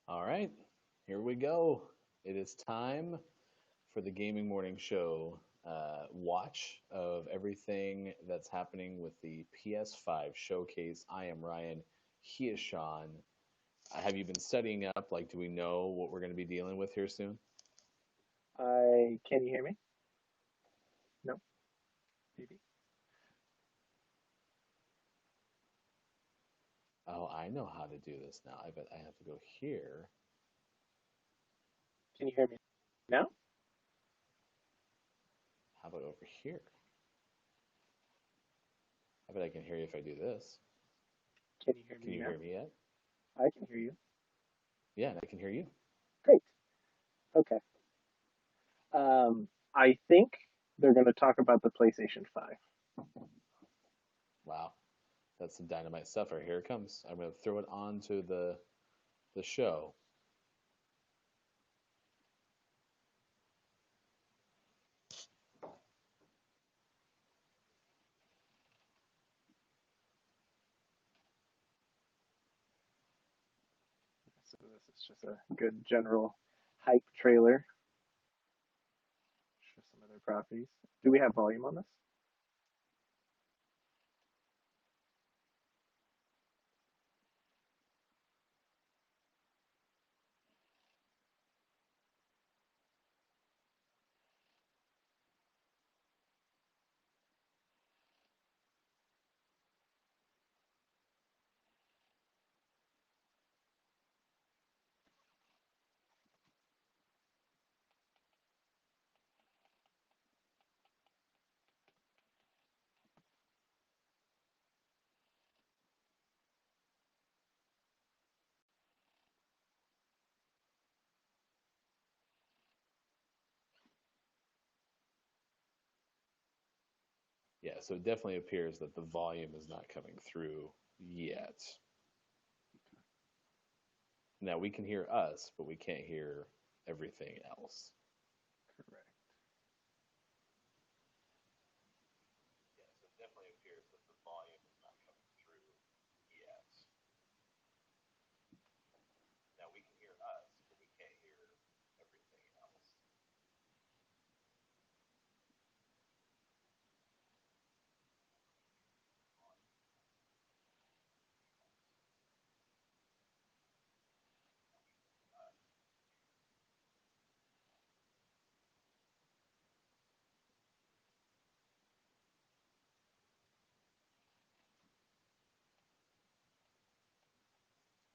All right, here we go. It is time for the Gaming Morning Show watch of everything that's happening with the PS5 Showcase. I am Ryan. He is Sean. Have you been studying up? Like, do we know what we're going to be dealing with here soon? Can you hear me? No, maybe. Oh, I know how to do this now. I bet I have to go here. Can you hear me now? How about over here? I bet I can hear you if I do this. Can you hear Can me you now? hear me yet? I can hear you. Yeah, and I can hear you. Great. Okay. I think they're going to talk about the PlayStation 5. Wow, that's some dynamite stuff right here. It comes. I'm going to throw it onto the show. So this is just a good general hype trailer for some of their properties. Do we have volume on this? Yeah, so it definitely appears that the volume is not coming through yet. Now we can hear us, but we can't hear everything else. Correct. Yeah, so it definitely appears that the volume is not coming through yet. Now we can hear us, but we can't hear everything else.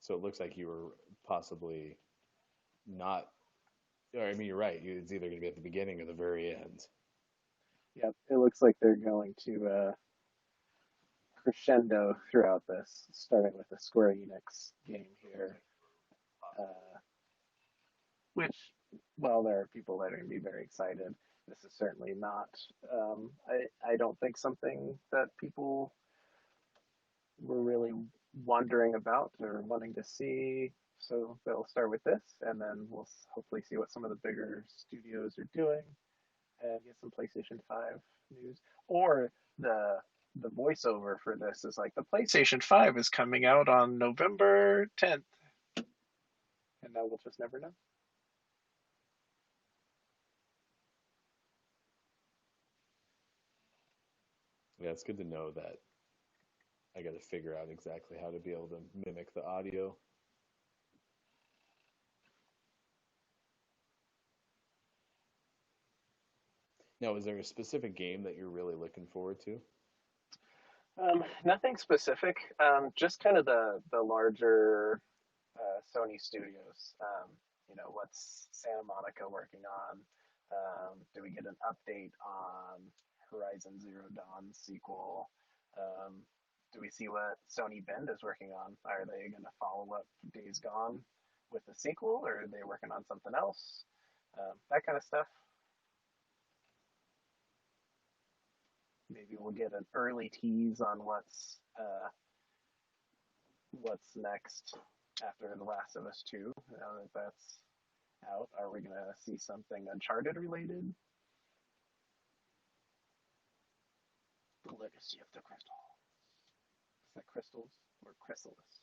So it looks like you were possibly not. Or, I mean, you're right. It's either going to be at the beginning or the very end. Yep. It looks like they're going to crescendo throughout this, starting with the Square Enix game here, uh, which, well, there are people that are going to be very excited. This is certainly not. I don't think something that people were really wondering about or wanting to see. So they'll start with this, and then we'll hopefully see what some of the bigger studios are doing and get some PlayStation 5 news. Or the voiceover for this is like the PlayStation 5 is coming out on November 10th, and now we'll just never know. Yeah, it's good to know that I got to figure out exactly how to be able to mimic the audio. Now, is there a specific game that you're really looking forward to? Nothing specific, just kind of the larger Sony studios. What's Santa Monica working on? Do we get an update on Horizon Zero Dawn sequel? Um, do we see what Sony Bend is working on? Are they going to follow up Days Gone with a sequel, or are they working on something else? That kind of stuff. Maybe we'll get an early tease on what's next after The Last of Us 2. Now that that's out, are we gonna see something Uncharted related? The Legacy of the Crystal. Is that crystals or chrysalis?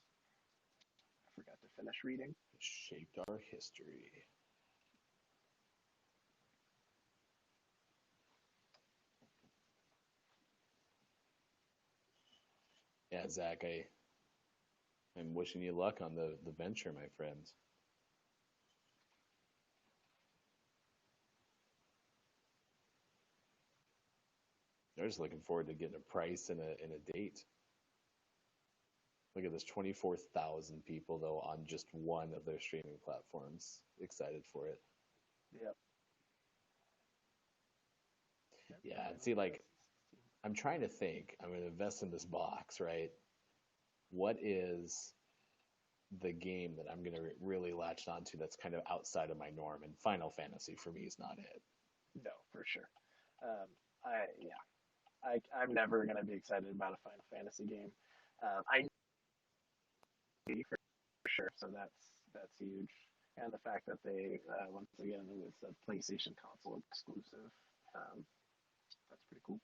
forgot to finish reading. Shaped our history. Yeah, Zach, I'm wishing you luck on the venture, my friend. They're just looking forward to getting a price and a date. Look at this, 24,000 people though on just one of their streaming platforms. Excited for it. Yep. Yeah, and see, like, I'm trying to think. I'm going to invest in this box, right? What is the game that I'm going to really latch onto that's kind of outside of my norm? And Final Fantasy for me is not it. No, for sure. Um, I yeah, I'm never gonna be excited about a Final Fantasy game. I for sure, so that's huge. And the fact that they once again it was a PlayStation console exclusive, um, that's pretty cool.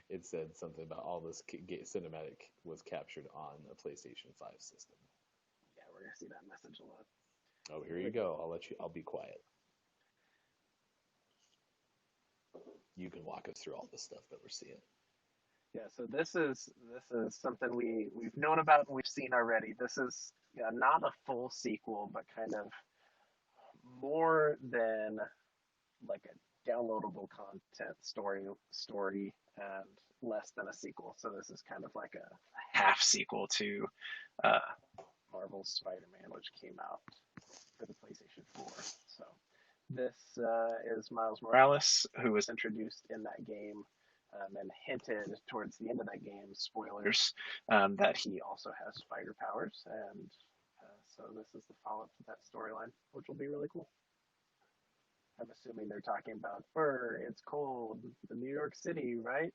It said something about all this cinematic was captured on a PlayStation 5 system. Yeah, we're gonna see that message a lot. Oh, here you go. I'll let you. I'll be quiet. You can walk us through all the stuff that we're seeing. Yeah, so this is something we've known about and we've seen already. This is not a full sequel, but kind of more than like a downloadable content story and less than a sequel. So this is kind of like a half sequel to uh, Marvel's Spider-Man, which came out for the PlayStation 4. So this is Miles Morales, who was introduced in that game and hinted towards the end of that game, spoilers, that he also has spider powers. And so this is the follow-up to that storyline, which will be really cool. I'm assuming they're talking about fur, it's cold, the New York City, right?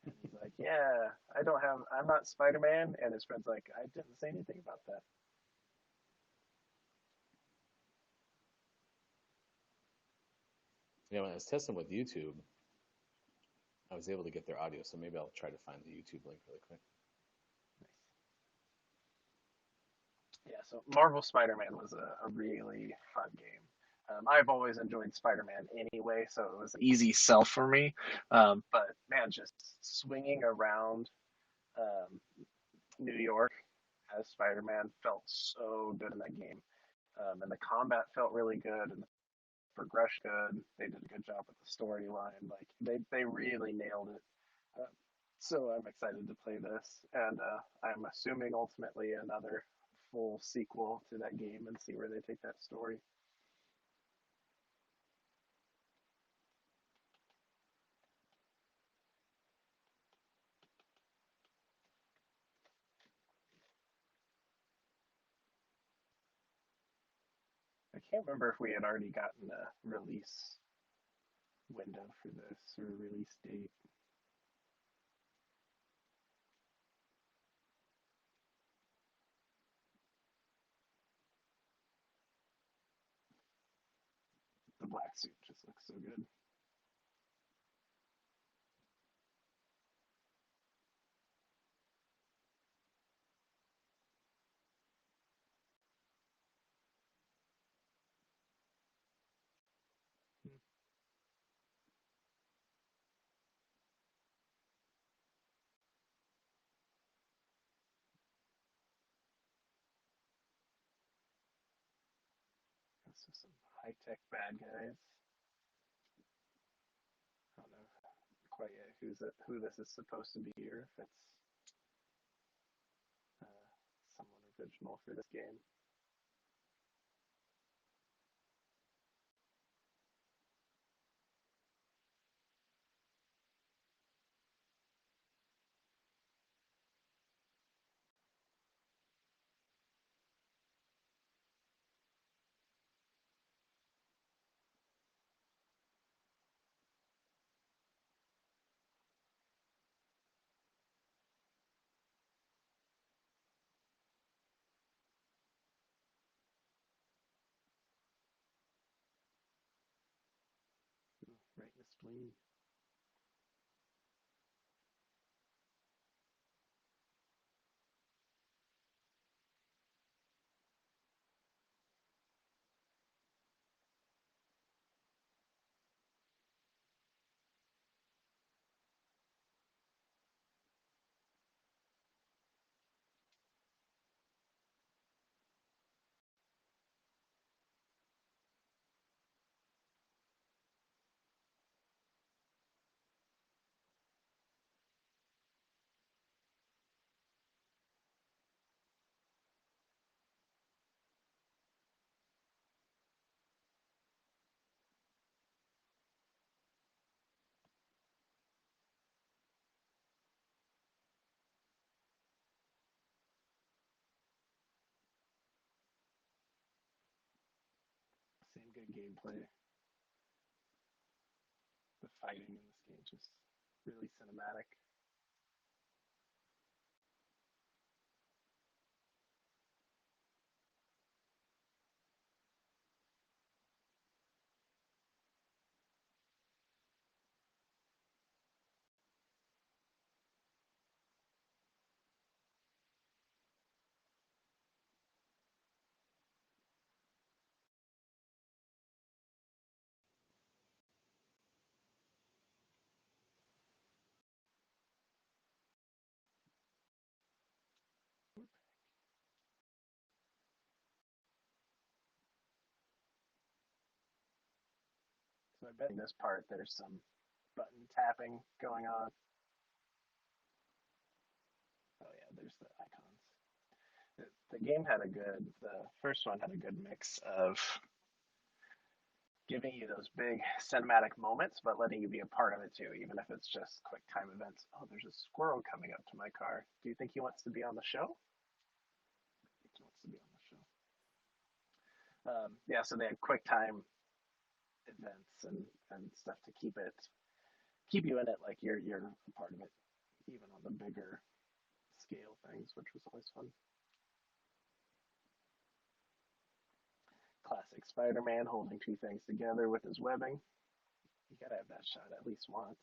And he's like, yeah, I'm not Spider Man. And his friend's like, I didn't say anything about that. Yeah, when I was testing with YouTube, I was able to get their audio, so maybe I'll try to find the YouTube link really quick. Nice. Yeah, so Marvel Spider Man was a really fun game. I've always enjoyed Spider Man anyway, so it was an easy sell for me. But man, just swinging around um, New York as Spider Man felt so good in that game. And the combat felt really good, and the progression good. They did a good job with the storyline. Like they really nailed it. Uh, so I'm excited to play this, and I'm assuming ultimately another full sequel to that game and see where they take that story. I can't remember if we had already gotten a release window for this or release date. The black suit just looks so good. So some high tech bad guys. I don't know quite yet who this is supposed to be or if it's someone original for this game. please. Same good gameplay. The fighting in this game just really cinematic. So I bet in this part there's some button tapping going on. Oh yeah, there's the icons. The game had a good, the first one had a good mix of giving you those big cinematic moments, but letting you be a part of it too, even if it's just quick time events. Oh, there's a squirrel coming up to my car. Do you think he wants to be on the show? I think he wants to be on the show. Yeah, so they had quick time events and stuff to keep you in it like you're a part of it, even on the bigger scale things, which was always fun. Classic Spider-Man holding two things together with his webbing. You gotta have that shot at least once.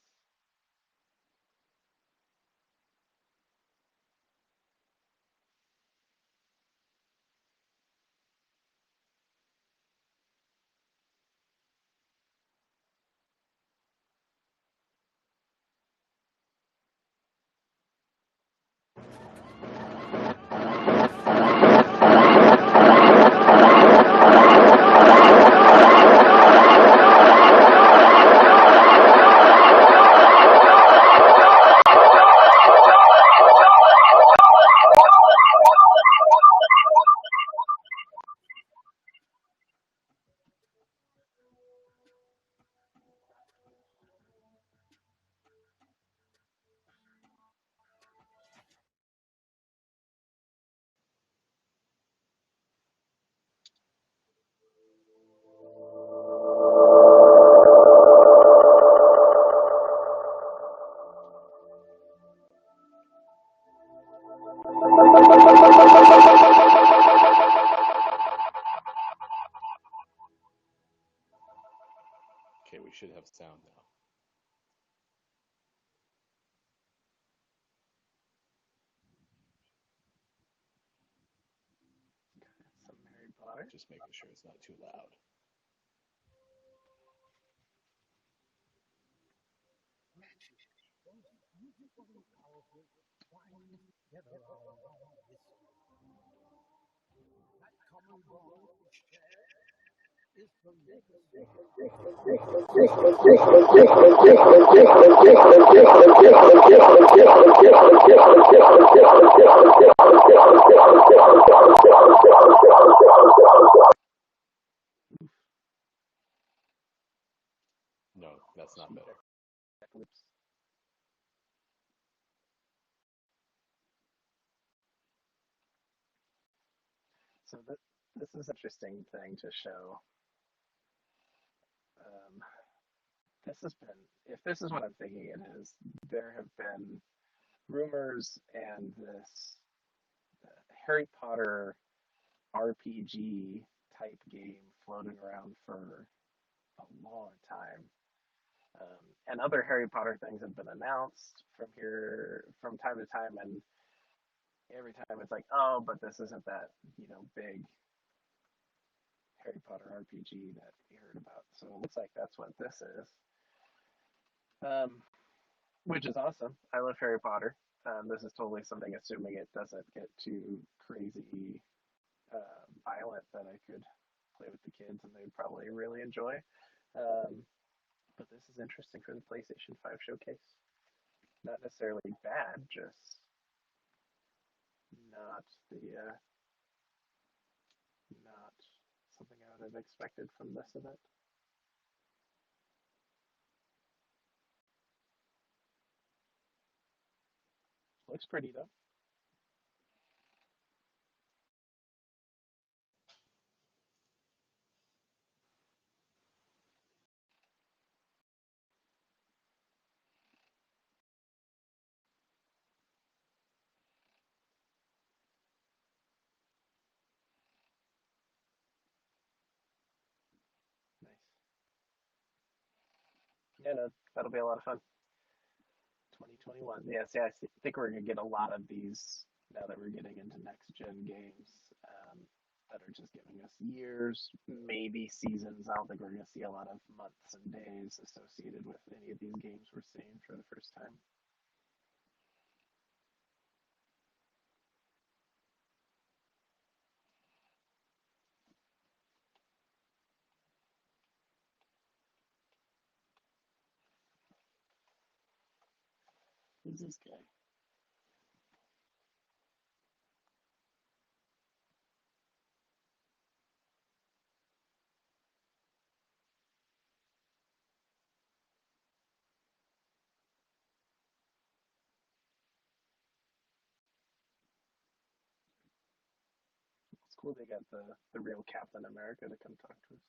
Okay, we should have sound now. Some Harry Potter. Just making sure it's not too loud. No, that's not better. Oops. So this is an interesting thing to show. Um, this has been, if this is what I'm thinking it is, there have been rumors and this Harry Potter RPG type game floating around for a long time. And other Harry Potter things have been announced from time to time, and every time it's like, oh, but this isn't that big Harry Potter RPG that we heard about. So it looks like that's what this is, which is awesome. I love Harry Potter. This is totally something, assuming it doesn't get too crazy violent, that I could play with the kids and they'd probably really enjoy. But this is interesting for the PlayStation 5 Showcase. Not necessarily bad, just not the not something I would have expected from this event. Looks pretty though. Nice. Yeah, no, that'll be a lot of fun. 2021. Yeah, see, I think we're gonna get a lot of these now that we're getting into next gen games that are just giving us years, maybe seasons. I don't think we're gonna see a lot of months and days associated with any of these games we're seeing for the first time. Who's this guy? It's cool they got the real Captain America to come talk to us.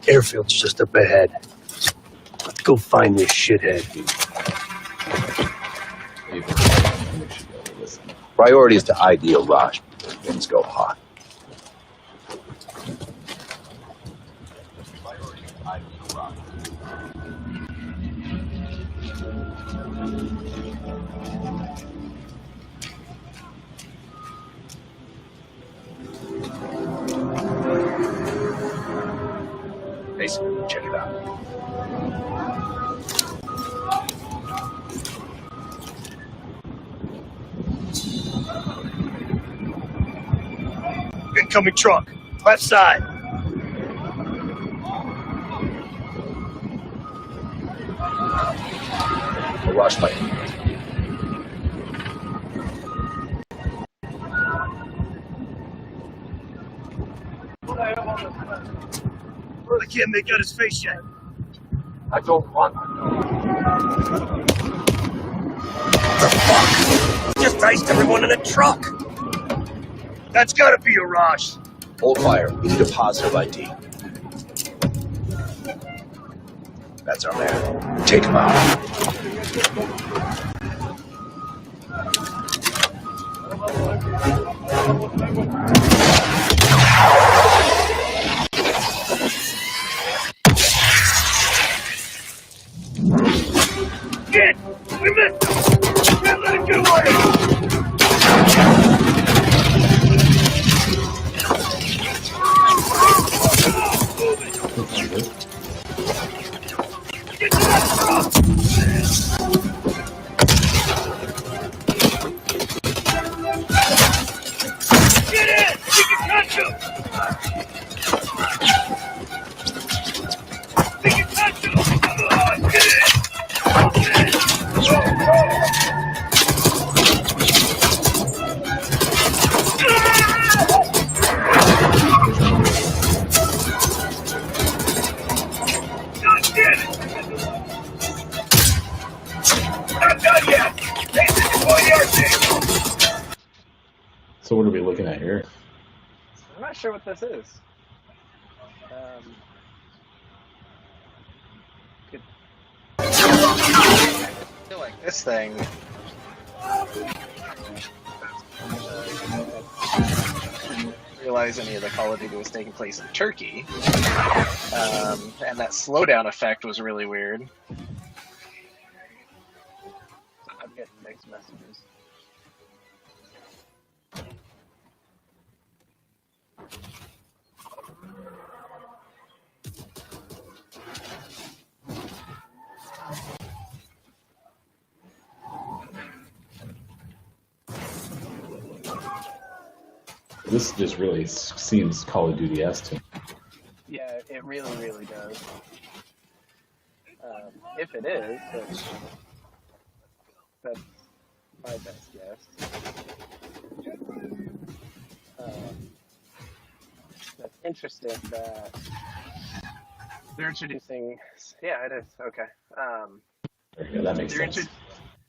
Airfield's just up ahead. Let's go find this shithead. Priority is to ID a rush. Things go hot. Mason, check it out. Incoming truck. Left side. A rush fight. I can't make out his face yet. I don't want to. The fuck? Just iced everyone in a truck. That's gotta be a rush. Hold fire. We need a positive ID. That's our man. Take him out. Shit! We missed him! Can't let him get away! Get to that truck! Get in! We can catch him! God damn it! Not done yet! This is what you're saying! So what are we looking at here? I'm not sure what this is. I feel like this thing. Realize any of the Call of Duty was taking place in Turkey, and that slowdown effect was really weird. I'm getting mixed messages. This just really seems Call of Duty-esque to me. Yeah, it really, really does. If it is, which that's my best guess. That's interesting that they're introducing. Yeah, it is okay. There you go, that makes sense.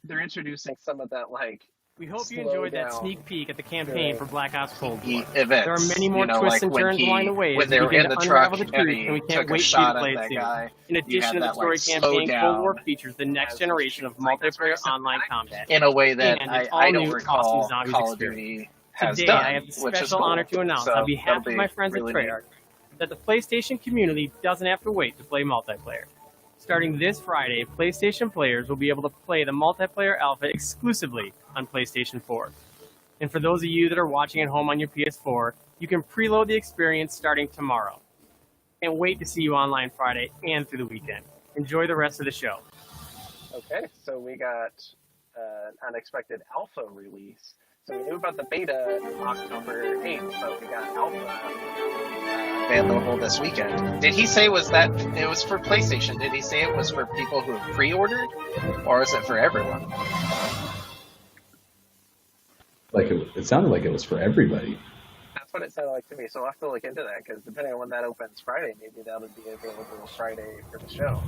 They're introducing some of that like. We hope you enjoyed that sneak peek at the campaign for Black Ops Cold War. Events, there are many more twists and turns along the way when as they we were begin in the to truck unravel the truth, and we can't wait for you to play it soon. In addition to the story campaign, Cold War features the next generation of multiplayer online combat. In a way that and it's I don't all-new recall Zombies Call of experience. Duty has Today, done, I have the which is special cool. honor to announce, So on behalf of my friends really at Treyarch, that the PlayStation community doesn't have to wait to play multiplayer. Starting this Friday, PlayStation players will be able to play the multiplayer alpha exclusively on PlayStation 4. And for those of you that are watching at home on your PS4, you can preload the experience starting tomorrow. Can't wait to see you online Friday and through the weekend. Enjoy the rest of the show. Okay, so we got an unexpected alpha release. So we knew about the beta October 8th, but we got alpha available this weekend. Did he say it was for PlayStation? Did he say it was for people who have pre-ordered, or is it for everyone? Like it sounded like it was for everybody. That's what it sounded like to me. So I'll have to look into that because depending on when that opens Friday, maybe that would be available Friday for the show.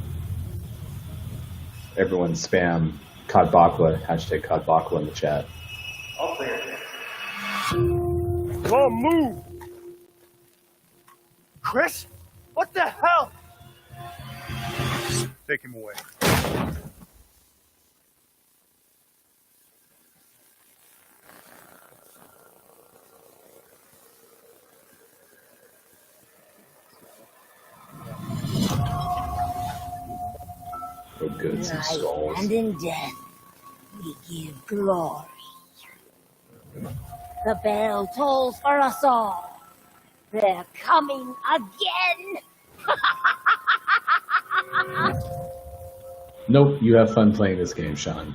Everyone spam COD Bakwa, hashtag COD Bakwa in the chat. All clear. Come on, move! Chris? What the hell? Take him away. For goods and souls. And in death, we give glory. The bell tolls for us all. They're coming again. Nope, you have fun playing this game, Sean.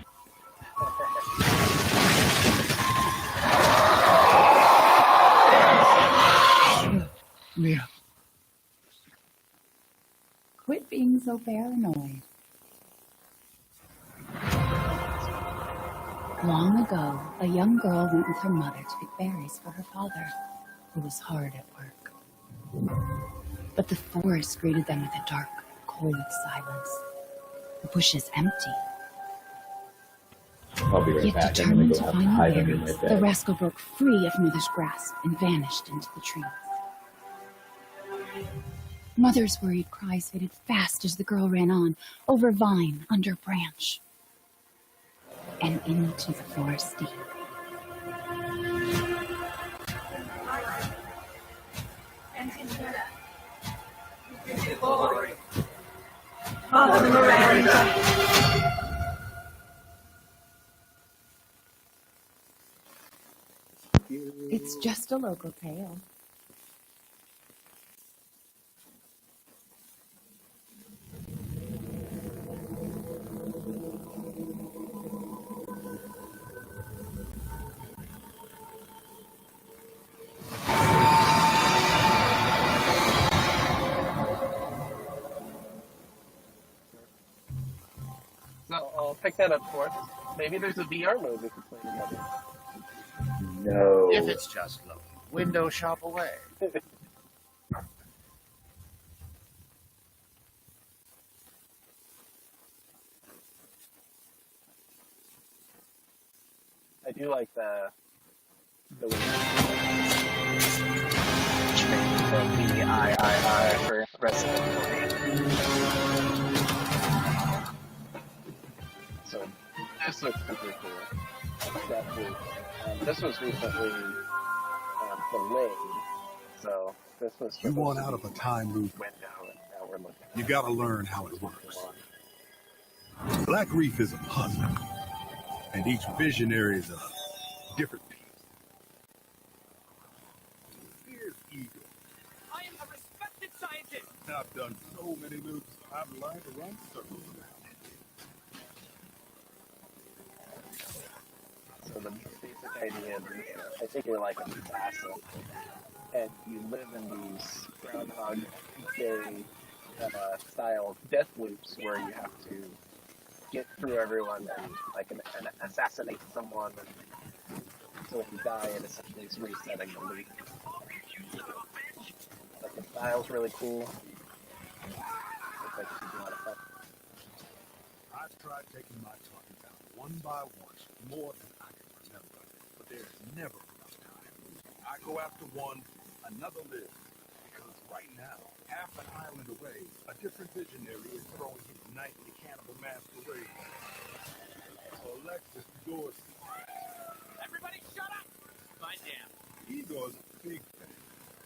Mia. Quit being so paranoid. Long ago, a young girl went with her mother to pick berries for her father, who was hard at work. But the forest greeted them with a dark, cold silence. The bushes empty. I'll be right Yet back. I'm gonna determined go to have to find hide the under my berries, bed. the rascal broke free of Mother's grasp and vanished into the trees. Mother's worried cries faded fast as the girl ran on, over vine, under branch, and into the forest deep. Mother Miranda. It's just a local tale. So I'll pick that up for us. Maybe there's a VR mode we could play together. No. If it's just loading. window shop away. I do like the which makes the VIII for Resident Evil 8. So this looks super cool. Definitely. This was recently delayed, so this was. You want out of a time loop window, and now we're looking. You gotta learn how it works. Black Reef is a puzzle, and each visionary is a different piece. Here's Eagle. I am a respected scientist. I've done so many loops, I've learned to run circles around it. So the basic idea is, I think you're like an assassin, and you live in these Groundhog Day style death loops where you have to get through everyone and assassinate someone, and so when you die, it essentially is resetting the loop. But the style's really cool. Looks like it should be a lot of fun. I've tried taking my targets out one by one, more than I can remember, but there's never enough time. I go after one, another lives, because right now, half an island away, a different visionary is throwing his nightly cannibal masquerade. Alexis Dorsey. Everybody shut up! My damn. Igor's a big fan,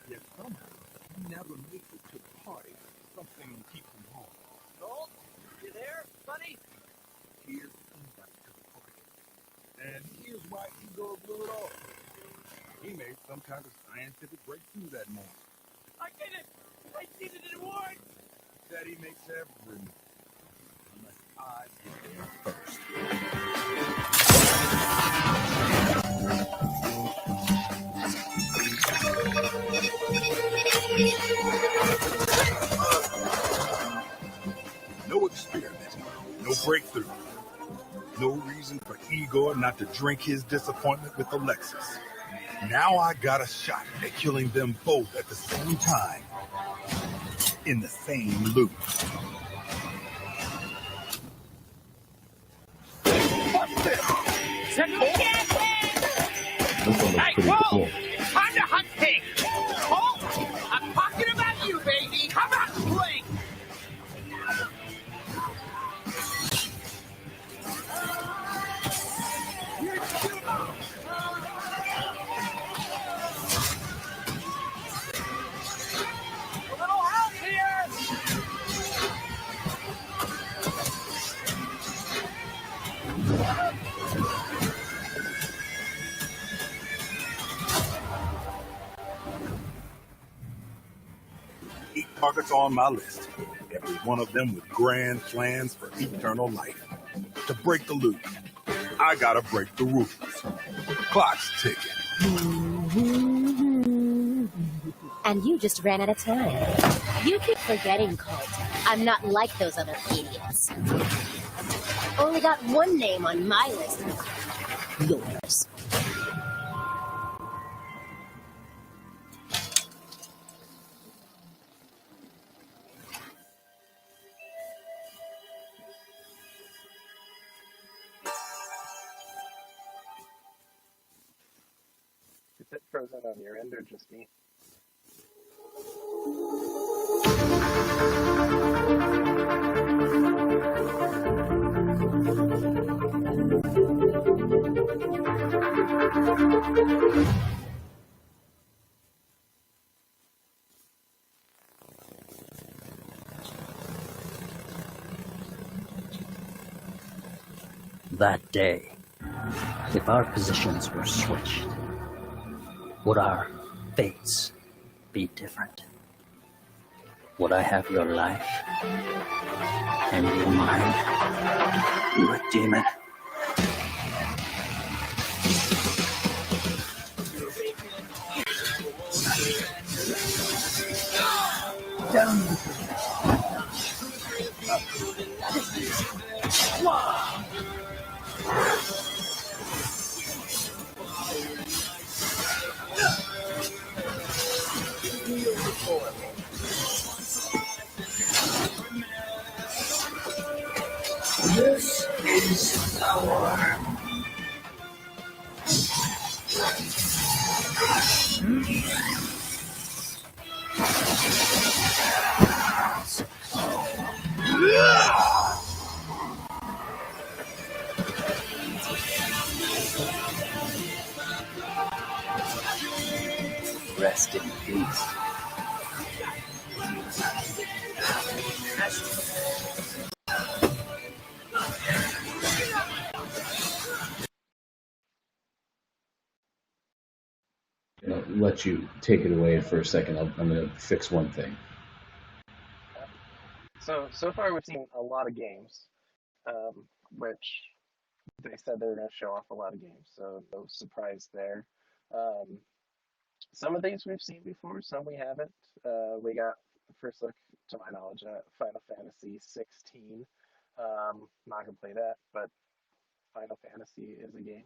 yet somehow he never makes it to the party. Something keeps him home. Gold, you there, buddy? Here's the invite to the party. And here's why Igor blew it off. He made some kind of scientific breakthrough that morning. I did it! I did it in award! That he makes every move. Unless I get there first. No experiment, no breakthrough. No reason for Igor not to drink his disappointment with Alexis. Now I got a shot at killing them both at the same time. In the same loop. Hey, whoa! Time to hunt pig! Oh, I'm talking about you, baby! Come out and blink! A little help here! Targets on my list. Every one of them with grand plans for eternal life. To break the loop, I gotta break the rules. Clock's ticking. And you just ran out of time. You keep forgetting, Colt. I'm not like those other idiots. Only got one name on my list. Yours. Is it frozen on your end or just me? That day, if our positions were switched, would our fates be different? Would I have your life and your mind? You a demon. Down. Rest in peace. I'll let you take it away for a second. I'm going to fix one thing. So far we've seen a lot of games, which they said they were going to show off a lot of games, so no surprise there. Some of these we've seen before, some we haven't. We got the first look, to my knowledge, at Final Fantasy 16. Not gonna play that, but Final Fantasy is a game.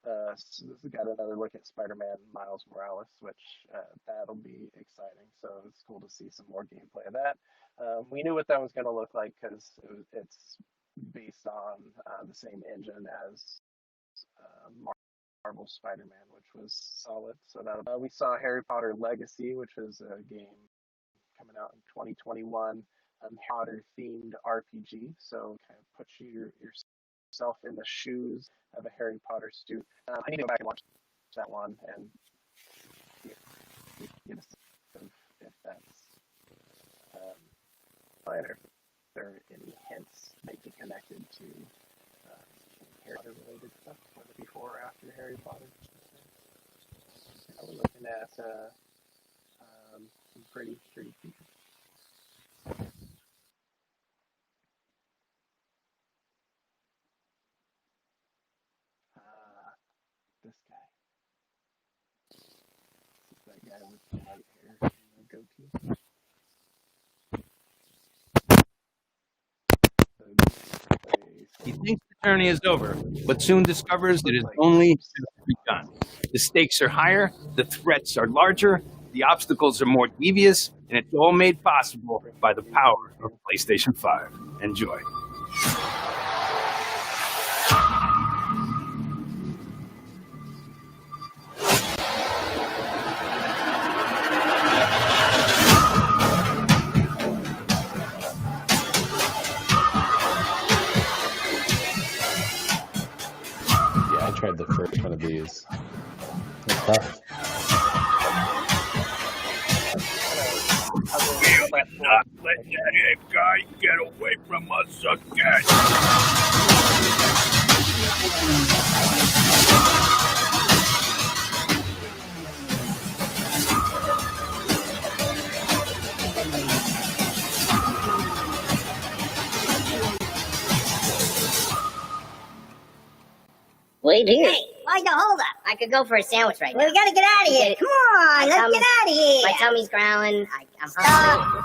So we got another look at Spider-Man Miles Morales, which that'll be exciting. So it's cool to see some more gameplay of that. We knew what that was going to look like because it's based on the same engine as Marvel Spider-Man, which was solid. So that we saw Harry Potter Legacy, which is a game coming out in 2021, Harry Potter themed RPG. So kind of puts yourself in the shoes of a Harry Potter student. I need to go back and watch that one and get a sense of if that's or if there are any hints making connected to Harry Potter related stuff, whether before or after Harry Potter. We're looking at some pretty features. This guy. This is that guy with the white hair and the goatee. He thinks the journey is over, but soon discovers it is only just begun. The stakes are higher, the threats are larger, the obstacles are more devious, and it's all made possible by the power of PlayStation 5. Enjoy. I tried the first one of these. It's tough. You cannot let that head guy get away from us again. Wait here. Hey, why'd you hold up? I could go for a sandwich right Well, now. we gotta get out of here. Come on, let's get out of here. My tummy's growling. I'm hungry.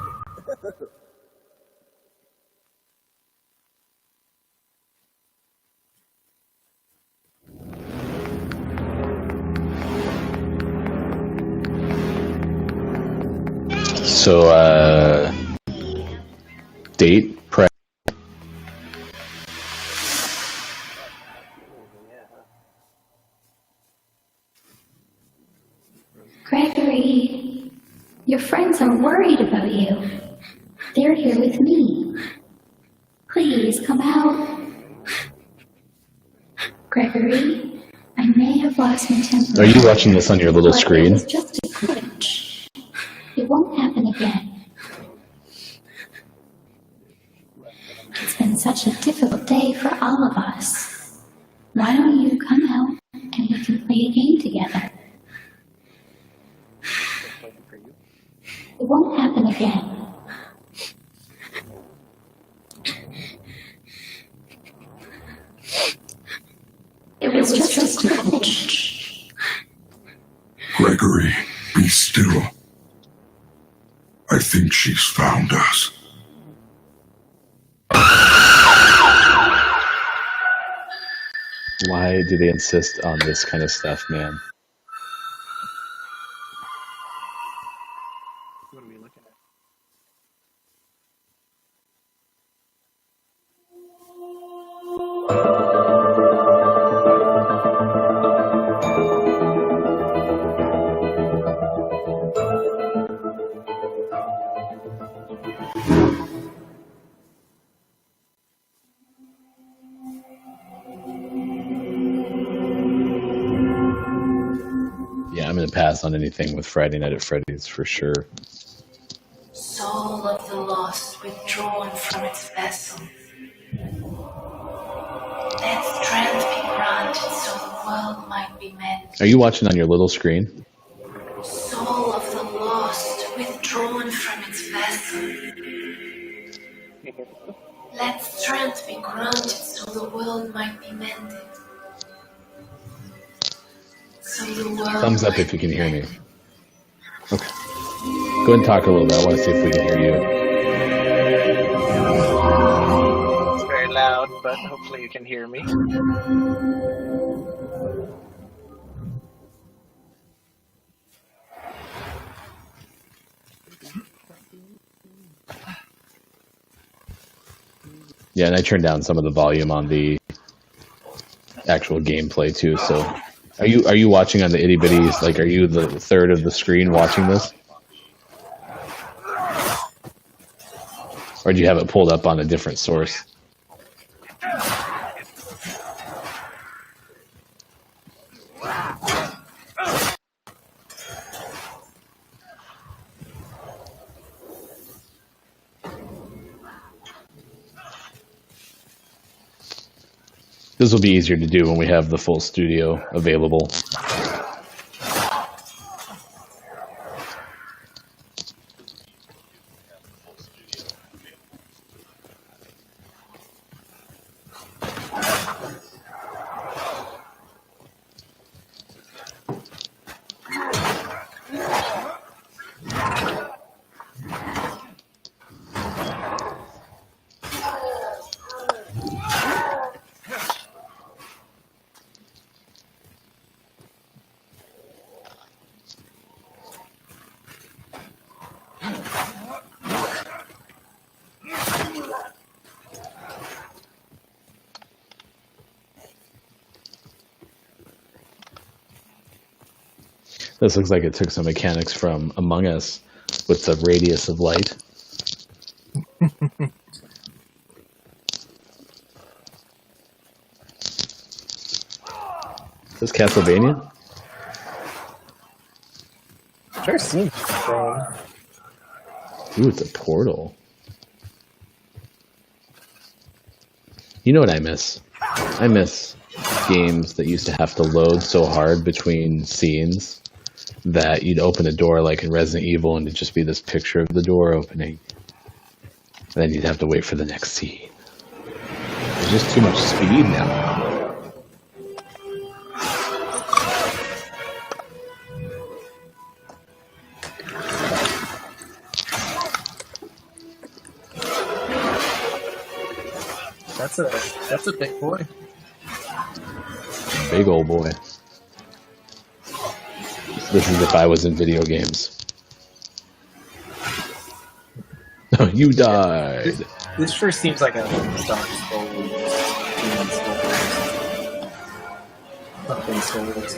So, date, prep. Gregory, your friends are worried about you. They're here with me. Please come out. Gregory, I may have lost my temper. Are you watching this on your little but screen? It was just a glitch. It won't happen again. It's been such a difficult day for all of us. Why don't you come out and we can play a game together? It won't happen again. It was just a glitch. Gregory, be still. I think she's found us. Why do they insist on this kind of stuff, man? What are we looking at? gonna pass on anything with Friday Night at Freddy's for sure. Soul of the lost withdrawn from its vessel. Let strength be granted so the world might be mended. Are you watching on your little screen? Soul of the lost withdrawn from its vessel. Let strength be granted so the world might be mended. So the world Thumbs up if you can hear me. Okay. Go ahead and talk a little bit. I want to see if we can hear you. It's very loud, but hopefully you can hear me. Yeah, and I turned down some of the volume on the actual gameplay too. So, are you watching on the itty bitties? Like, are you the third of the screen watching this, or do you have it pulled up on a different source? This will be easier to do when we have the full studio available. This looks like it took some mechanics from Among Us with the radius of light. Is this Castlevania? Sure seems so. Ooh, it's a portal. You know what I miss? I miss games that used to have to load so hard between scenes that you'd open a door like in Resident Evil and it'd just be this picture of the door opening. And then you'd have to wait for the next scene. There's just too much speed now. That's a big boy. Big old boy. This is if I was in video games. Oh, you died. This sure seems like a Dark Souls, Demon Souls, something Souls.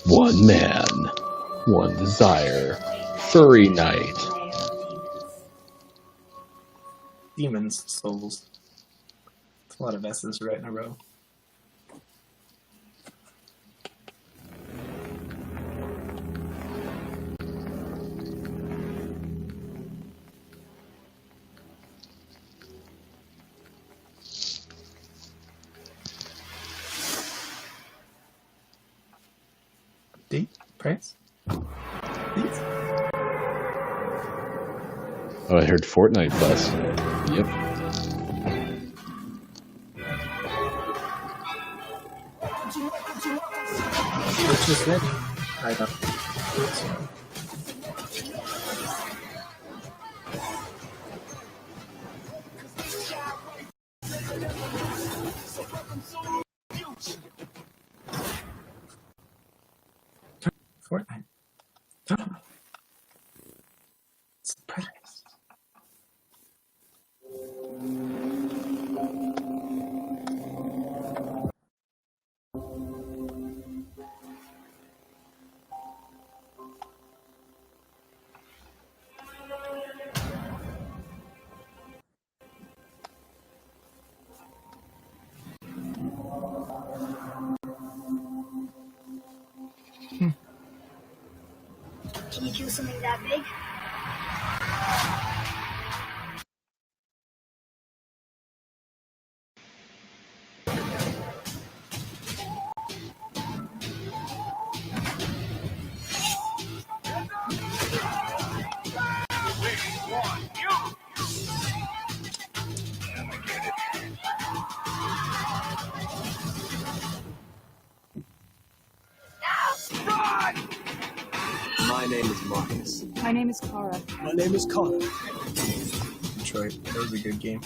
One man, one desire, furry night. Demons Souls. It's a lot of S's right in a row. Date? Price? Please? Oh, I heard Fortnite Plus. Yep. Which is it? I know. Fortnite. You kill something that big? My name is Marcus. My name is Kara. My name is Connor. Detroit, that was a good game.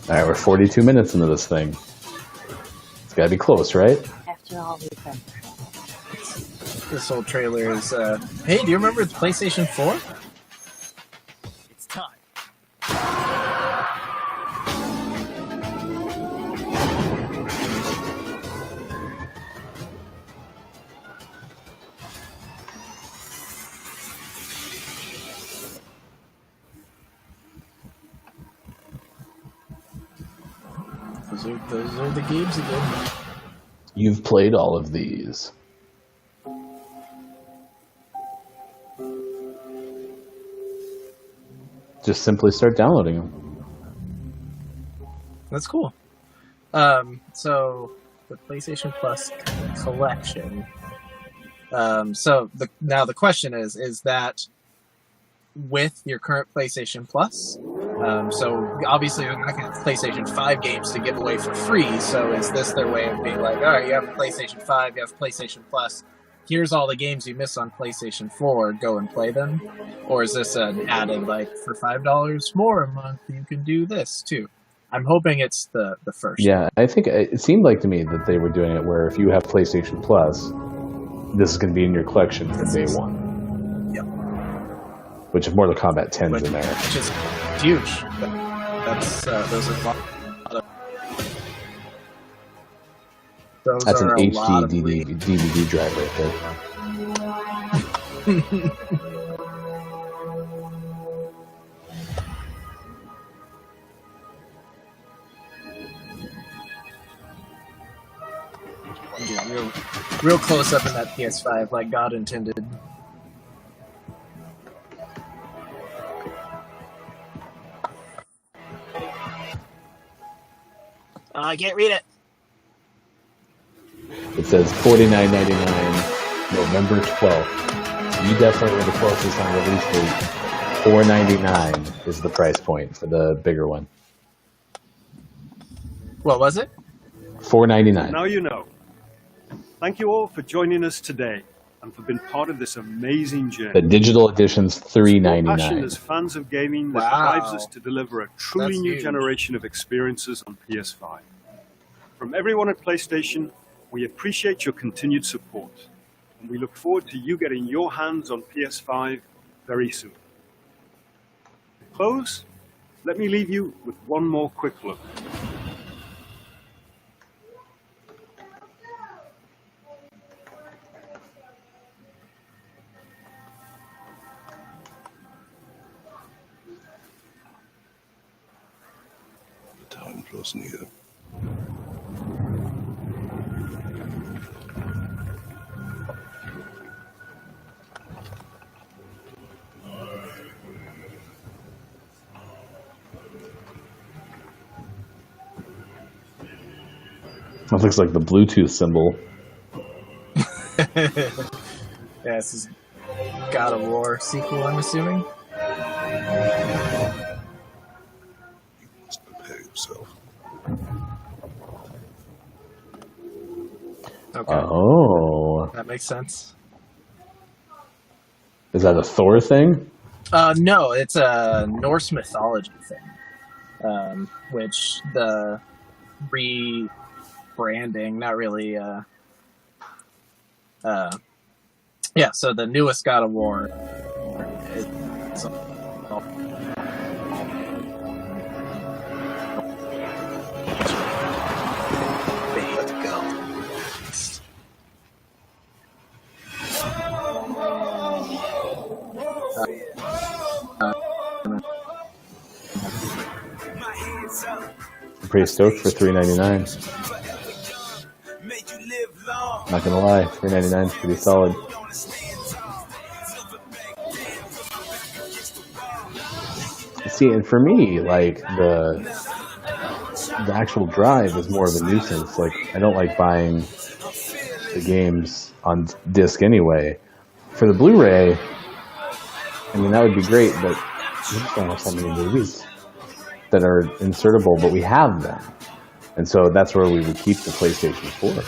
All right, we're 42 minutes into this thing. It's got to be close, right? After all we've been This whole trailer is, hey, do you remember the PlayStation 4? It's time. Those are the games again. You've played all of these. Just simply start downloading them. That's cool. So the PlayStation Plus collection. Now the question is that with your current PlayStation Plus? So obviously they're not going to have PlayStation 5 games to give away for free. So is this their way of being like, all right, you have a PlayStation 5, you have PlayStation Plus. Here's all the games you miss on PlayStation 4. Go and play them. Or is this an added, like, for $5 more a month, you can do this too? I'm hoping it's the first. Yeah, I think it seemed like to me that they were doing it where if you have PlayStation Plus, this is going to be in your collection from day one. Yep. Which is Mortal Kombat 10's in there. Which is huge. That's those are a lot of. Those That's an are a lot of DVD drive right there. Yeah, real close up in that PS5, like God intended. I can't read it. It says $49.99, November 12th. You definitely were the closest on release date. $4.99 is the price point for the bigger one. What was it? $4.99. Now you know. Thank you all for joining us today and for being part of this amazing journey. The digital edition's Passion $3.99. as fans of gaming that Wow. drives us to deliver a truly That's new huge. generation of experiences on PS5. From everyone at PlayStation, we appreciate your continued support, and we look forward to you getting your hands on PS5 very soon. To close, let me leave you with one more quick look. Time plus neither. That looks like the Bluetooth symbol. Yeah, this is God of War sequel, I'm assuming. You must prepare yourself. Okay. Oh. That makes sense. Is that a Thor thing? No, it's a Norse mythology thing. Which the rebranding, not really, yeah, so the newest God of War is pretty stoked for $3.99. Not gonna lie, $3.99 is pretty solid. See, and for me, like the actual drive is more of a nuisance. Like I don't like buying the games on disc anyway. For the Blu-ray, I mean that would be great, but we just don't have so many movies that are insertable, but we have them, and so that's where we would keep the PlayStation 4.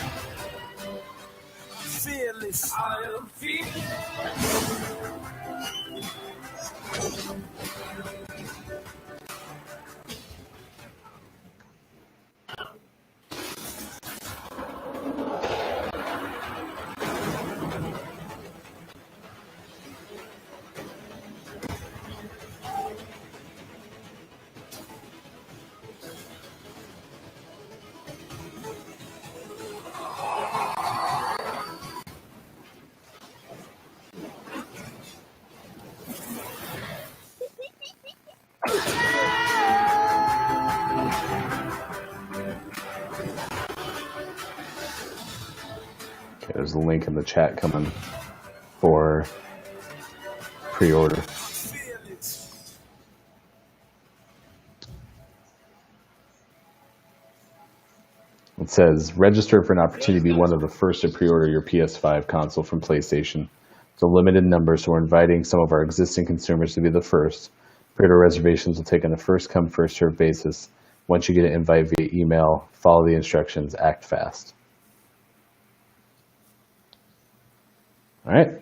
Okay, there's a link in the chat coming for pre-order. It says, register for an opportunity to be one of the first to pre-order your PS5 console from PlayStation. It's a limited number, so we're inviting some of our existing consumers to be the first. Pre-order reservations will take on a first-come, first-served basis. Once you get an invite via email, follow the instructions, act fast. All right.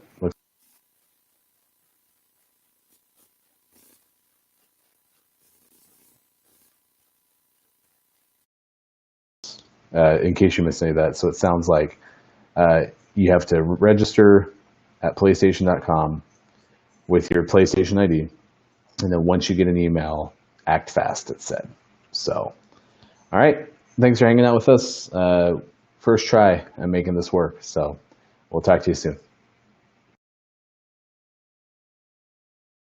In case you missed any of that, so it sounds like you have to register at PlayStation.com with your PlayStation ID, and then once you get an email, act fast, it said. So, all right. Thanks for hanging out with us. First try at making this work. So, we'll talk to you soon.